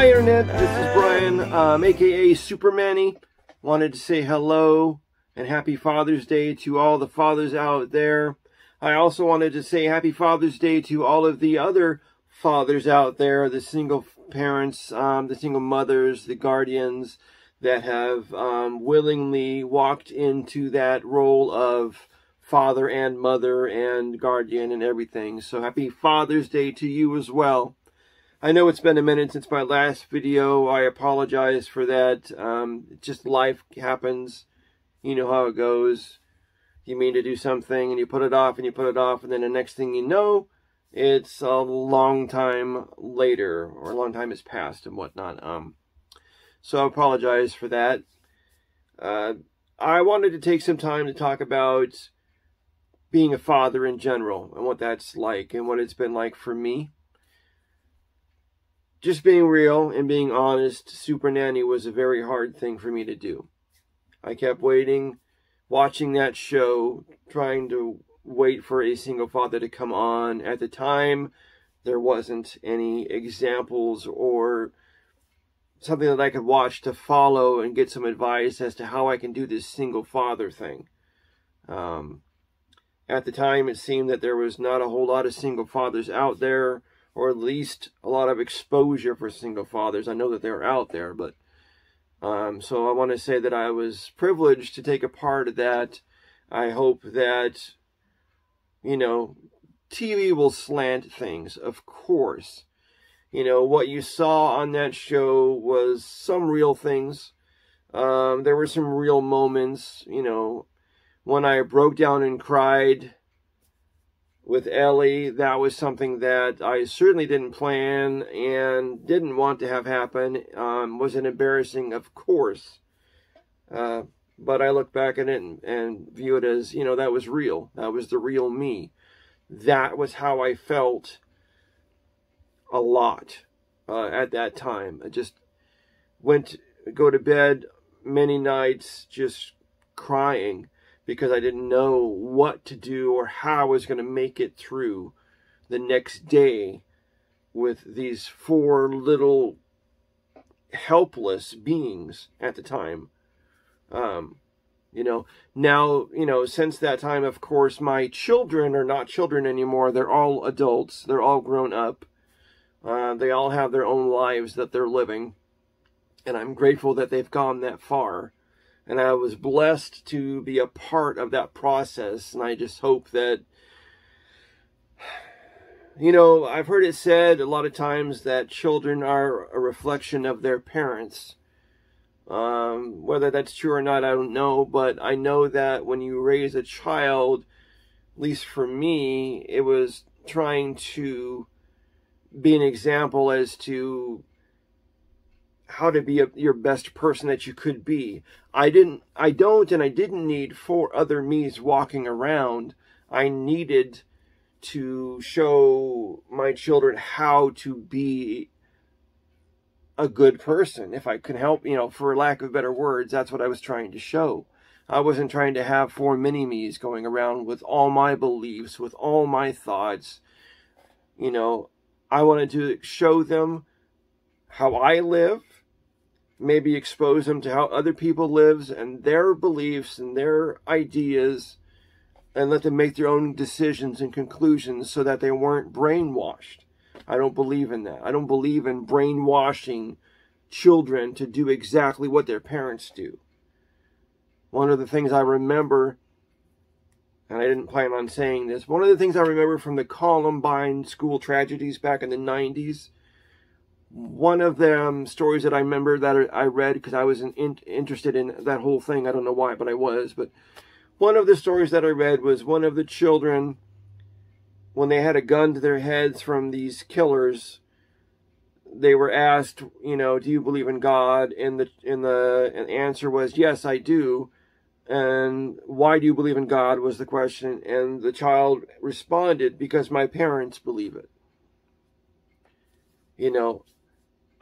Hi Internet, this is Brian, aka Supermanny. Wanted to say hello and happy Father's Day to all the fathers out there. I also wanted to say happy Father's Day to all of the other fathers out there, the single parents, the single mothers, the guardians that have willingly walked into that role of father and mother and guardian and everything. So happy Father's Day to you as well. I know it's been a minute since my last video. I apologize for that. Just life happens. You know how it goes. You mean to do something and you put it off and you put it off, and then the next thing you know, it's a long time later, or a long time has passed and whatnot. So I apologize for that. I wanted to take some time to talk about being a father in general and what that's like and what it's been like for me. Just being real and being honest, Super Nanny was a very hard thing for me to do. I kept waiting, watching that show, trying to wait for a single father to come on. At the time, there wasn't any examples or something that I could watch to follow and get some advice as to how I can do this single father thing. At the time, it seemed that there was not a whole lot of single fathers out there, or at least a lot of exposure for single fathers. I know that they're out there, but so I want to say that I was privileged to take a part of that. I hope that, you know, TV will slant things, of course. You know, what you saw on that show was some real things. There were some real moments, you know, when I broke down and cried with Ellie. That was something that I certainly didn't plan and didn't want to have happen. Was it embarrassing? Of course. But I look back at it and view it as, you know, that was real. That was the real me. That was how I felt a lot at that time. I just go to bed many nights just crying, because I didn't know what to do or how I was going to make it through the next day with these four little helpless beings at the time. You know, now, you know, since that time, of course, my children are not children anymore. They're all adults. They're all grown up. They all have their own lives that they're living. And I'm grateful that they've gone that far. And I was blessed to be a part of that process. And I just hope that, you know, I've heard it said a lot of times that children are a reflection of their parents. Whether that's true or not, I don't know. But I know that when you raise a child, at least for me, it was trying to be an example as to how to be your best person that you could be. I didn't need four other me's walking around. I needed to show my children how to be a good person. If I could help, you know, for lack of better words, that's what I was trying to show. I wasn't trying to have four mini-me's going around with all my beliefs, with all my thoughts. You know, I wanted to show them how I live, maybe expose them to how other people live and their beliefs and their ideas, and let them make their own decisions and conclusions so that they weren't brainwashed. I don't believe in that. I don't believe in brainwashing children to do exactly what their parents do. One of the things I remember, and I didn't plan on saying this, one of the things I remember from the Columbine school tragedies back in the 90s, one of them stories that I remember that I read because I was interested in that whole thing. I don't know why, but I was. But one of the stories that I read was one of the children, when they had a gun to their heads from these killers, they were asked, you know, do you believe in God? And the answer was, yes, I do. And why do you believe in God was the question. And the child responded, because my parents believe it. You know,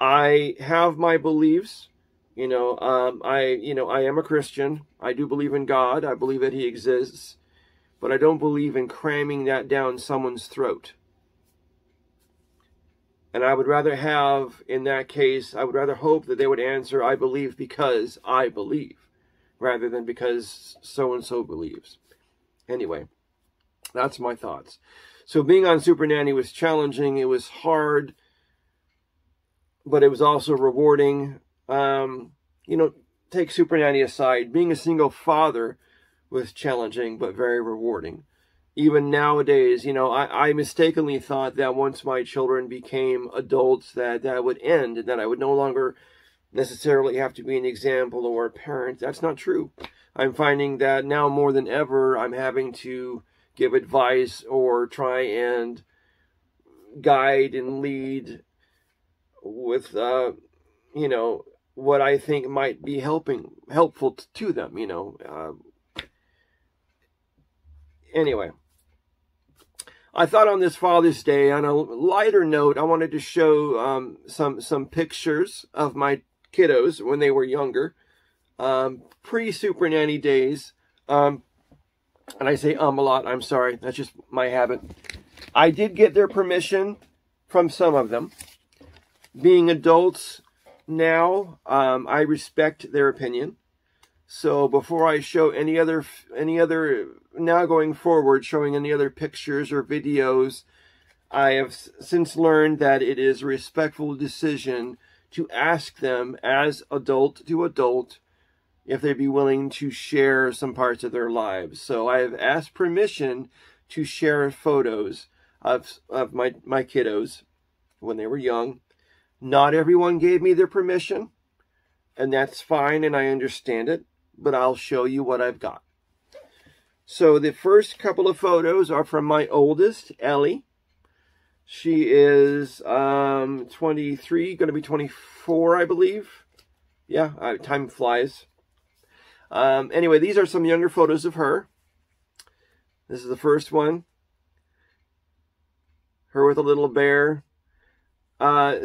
I have my beliefs. You know, I am a Christian. I do believe in God. I believe that He exists. But I don't believe in cramming that down someone's throat. And I would rather have, in that case, I would rather hope that they would answer, I believe because I believe, rather than because so-and-so believes. Anyway, that's my thoughts. So being on Super Nanny was challenging. It was hard, but it was also rewarding. You know, take Super Nanny aside. Being a single father was challenging, but very rewarding. Even nowadays, you know, I mistakenly thought that once my children became adults that would end and that I would no longer necessarily have to be an example or a parent. That's not true. I'm finding that now more than ever, I'm having to give advice or try and guide and lead with, you know, what I think might be helpful to them, you know. Anyway, I thought on this Father's Day, on a lighter note, I wanted to show some pictures of my kiddos when they were younger, pre-Super Nanny days. And I say a lot, I'm sorry, that's just my habit. I did get their permission from some of them. Being adults now, I respect their opinion. So before I show any other, now going forward, showing any other pictures or videos, I have since learned that it is a respectful decision to ask them as adult to adult if they'd be willing to share some parts of their lives. So I have asked permission to share photos of my kiddos when they were young. Not everyone gave me their permission, and that's fine, and I understand it. But I'll show you what I've got. So the first couple of photos are from my oldest, Ellie. She is 23, going to be 24, I believe. Yeah, time flies. Anyway, these are some younger photos of her. This is the first one. Her with a little bear.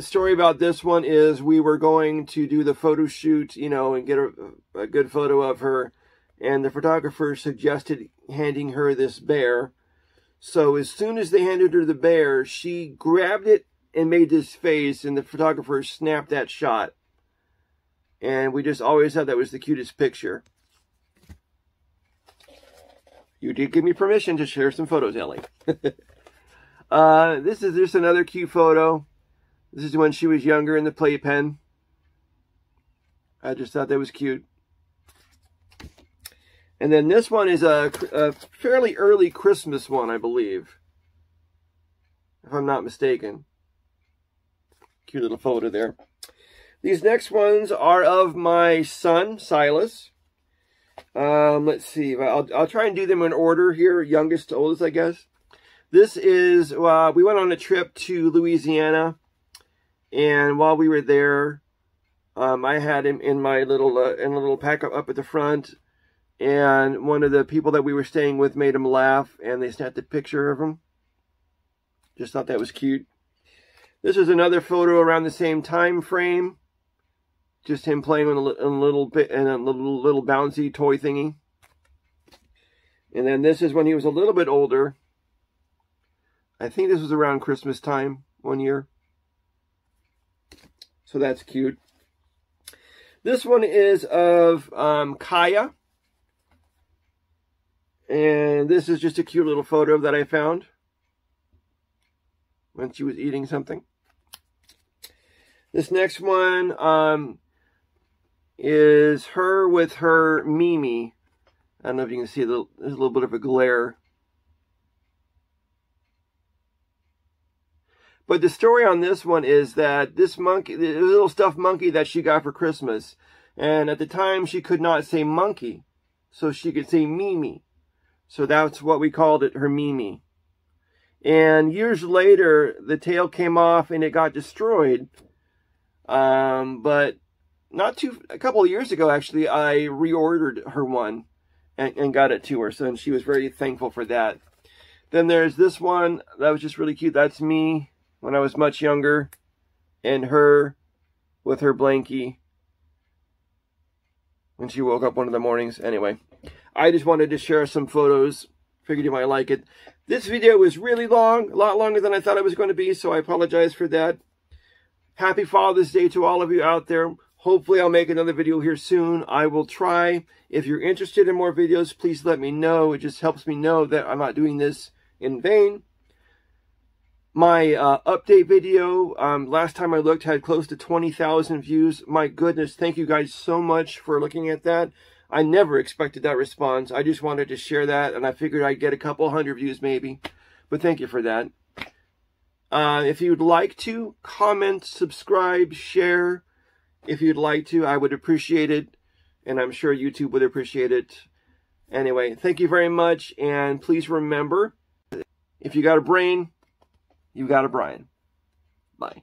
Story about this one is we were going to do the photo shoot, you know, and get a good photo of her. And the photographer suggested handing her this bear. So as soon as they handed her the bear, she grabbed it and made this face. And the photographer snapped that shot. And we just always thought that was the cutest picture. You did give me permission to share some photos, Ellie. This is just another cute photo. This is when she was younger in the playpen. I just thought that was cute. And then this one is a fairly early Christmas one, I believe, if I'm not mistaken. Cute little photo there. These next ones are of my son, Silas. Let's see. I'll try and do them in order here, youngest to oldest, I guess. This is, we went on a trip to Louisiana. And while we were there, I had him in my little pack up at the front. And one of the people that we were staying with made him laugh, and they snapped a picture of him. Just thought that was cute. This is another photo around the same time frame. Just him playing with a little bouncy toy thingy. And then this is when he was a little bit older. I think this was around Christmas time one year. So that's cute. This one is of Kaya. And this is just a cute little photo that I found when she was eating something. This next one is her with her Mimi. I don't know if you can see, there's a little bit of a glare. But the story on this one is that this monkey, the little stuffed monkey that she got for Christmas, and at the time she could not say monkey, so she could say Mimi. So that's what we called it, her Mimi. And years later, the tail came off and it got destroyed. But a couple of years ago, actually, I reordered her one and got it to her. So she was very thankful for that. Then there's this one that was just really cute. That's me when I was much younger, and her with her blankie when she woke up one of the mornings. Anyway, I just wanted to share some photos. Figured you might like it. This video was really long, a lot longer than I thought it was going to be, so I apologize for that. Happy Father's Day to all of you out there. Hopefully I'll make another video here soon. I will try. If you're interested in more videos, please let me know. It just helps me know that I'm not doing this in vain. My update video, last time I looked, had close to 20,000 views. My goodness, thank you guys so much for looking at that. I never expected that response. I just wanted to share that, and I figured I'd get a couple hundred views maybe. But thank you for that. If you'd like to, comment, subscribe, share. If you'd like to, I would appreciate it. And I'm sure YouTube would appreciate it. Anyway, thank you very much. And please remember, if you got a brain, you got a Brian. Bye.